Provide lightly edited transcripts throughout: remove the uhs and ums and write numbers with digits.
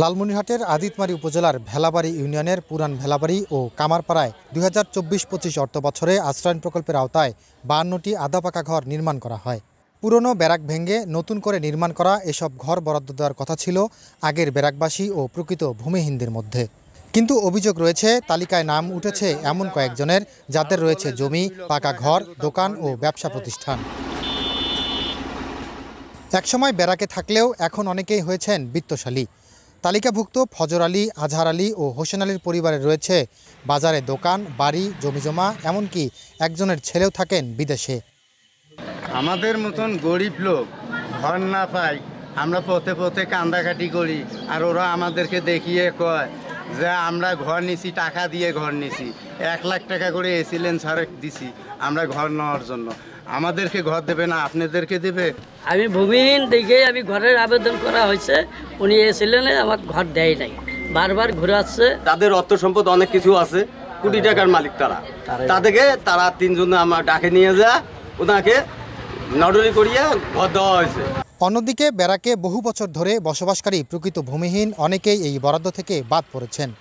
লালমনিরহাটের আদিতমারী উপজেলার ভেলাবাড়ি ইউনিয়নের পুরান ভেলাবাড়ি ও কামারপাড়ায় 2024-25 অর্থ বছরে আশ্রয়ণ প্রকল্পের আওতায় 52টি আধাপাকা ঘর নির্মাণ করা হয়। পুরনো ব্যারাক ভেঙে নতুন করে নির্মাণ করা এসব ঘর বরাদ্দ দেওয়ার কথা ছিল আগের ব্যারাকবাসী ও প্রকৃত ভূমিহীনদের মধ্যে। কিন্তু অভিযোগ রয়েছে, তালিকায় নাম উঠেছে এমন কয়েকজনের যাদের রয়েছে জমি, পাকা ঘর, দোকান ও ব্যবসা প্রতিষ্ঠান। একসময় ব্যারাকে থাকলেও এখন অনেকেই হয়েছেন বিত্তশালী। তালিকাভুক্ত ফজর আলী, আজহার আলী ও হোসেন আলীর পরিবারে রয়েছে বাজারে দোকান, বাড়ি, জমিজমা, এমনকি একজনের ছেলেও থাকেন বিদেশে। আমাদের মতন গরিব লোক ঘর না পাই, আমরা পথে পথে কান্দাকাটি করি, আর ওরা আমাদেরকে দেখিয়ে কয় যে আমরা ঘর নিছি, টাকা দিয়ে ঘর নিছি, 1 লাখ টাকা করে এসিলেন সারে দিছি আমরা ঘর নেওয়ার জন্য। আমাদেরকে ঘর দেবে না, আপনাদেরকে দেবে? আমি ভূমিহীন দেখে আমি ঘরের আবেদন করা হয়েছে, উনি এসেছিলেন, আমার ঘর দেয় নাই, বারবার ঘুরে আসছে। তাদের অর্থ সম্পদ অনেক কিছু আছে, কোটি টাকার মালিক তারা 3 জন আমার ডাকে নিয়ে যা ওনাকে নডরি করিয়ে ঘর দেওয়া হয়েছে। অন্যদিকে ব্যারাকে বহু বছর ধরে বসবাসকারী প্রকৃত ভূমিহীন অনেকেই এই বরাদ্দ থেকে বাদ পড়েছেন।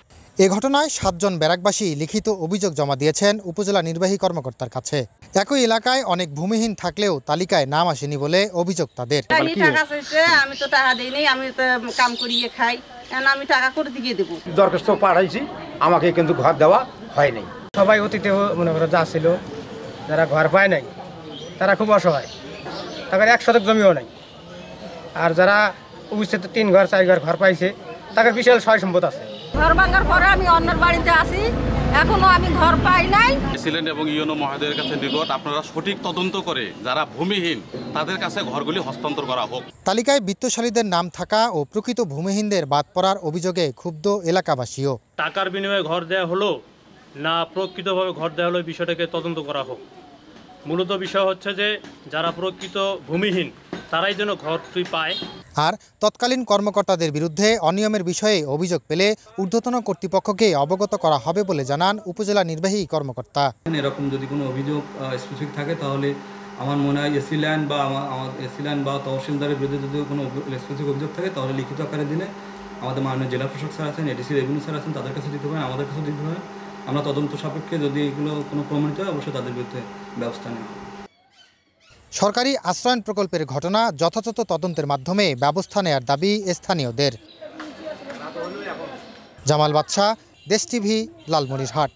এ ঘটনায় 7 জন ব্যারাকবাসী লিখিত অভিযোগ জমা দিয়েছেন উপজেলা নির্বাহী কর্মকর্তার কাছে। একই এলাকায় অনেক ভূমিহীন থাকলেও তালিকায় নাম আসেনি বলে অভিযোগ তাদের। আমি তো টাকা দিইনি, আমি তো কাম করিয়ে খাই, আমি টাকা করে দিয়ে দেবো। দরখাস্ত পাঠাইছি, আমাকে কিন্তু ঘর দেওয়া হয় নাই। সবাই অতীতে মনে করো যা ছিল, যারা ঘর পায় নাই তারা খুব অসহায়, তাদের 1 শতক জমিও নাই। আর যারা অবশ্যই 3 ঘর 4 ঘর পাইছে, তাদের বিশাল সয় সম্পদ আছে। ঘর ভাঙার পরে আমি অন্যের বাড়িতে আসি, এখনো আমি ঘর পাই নাই। প্রেসিডেন্ট এবং ইউনো মহোদয়ের কাছে নিকট আপনারা সঠিক তদন্ত করে যারা ভূমিহীন তাদের কাছে ঘরগুলি হস্তান্তর করা হোক। তালিকায় বিত্তশালীদের নাম থাকা ও প্রকৃত ভূমিহীনদের বাদ পড়ার অভিযোগে ক্ষুব্ধ এলাকাবাসীও। টাকার বিনিময়ে ঘর দেওয়া হলো না প্রকৃতভাবে ঘর দেওয়া হলো, বিষয়টাকে তদন্ত করা হোক। মূলত বিষয় হচ্ছে যে যারা প্রকৃত ভূমিহীন তারাই যেন ঘরটি পায়। আর তৎকালীন কর্মকর্তাদের বিরুদ্ধে অনিয়মের বিষয়ে অভিযোগ পেলে ঊর্ধ্বতন কর্তৃপক্ষকে অবগত করা হবে বলে জানান উপজেলা নির্বাহী কর্মকর্তা। এরকম যদি কোনো অভিযোগ স্পেসিফিক থাকে তাহলে আমার মনে হয় এসিল্যান্ড বা তহসিলদারের বিরুদ্ধে যদি কোনো স্পেসিফিক অভিযোগ থাকে তাহলে লিখিত আকারে দিলে আমাদের মাননীয় জেলা প্রশাসক স্যার আছেন, এডিসি রেভিনিউ স্যার আছেন, তাদের কাছে দিতে পারেন, আমাদের কাছে দিতে পারেন। আমরা তদন্ত সাপেক্ষে যদি এগুলো কোনো প্রমাণিত হয় অবশ্যই তাদের বিরুদ্ধে ব্যবস্থা নেওয়া হবে। সরকারি আশ্রয়ণ প্রকল্পের ঘটনা যথাযথ তদন্তের মাধ্যমে ব্যবস্থা নেয়ার দাবি স্থানীয়দের। জামাল বাদশা, দেশ টিভি, লালমনিরহাট।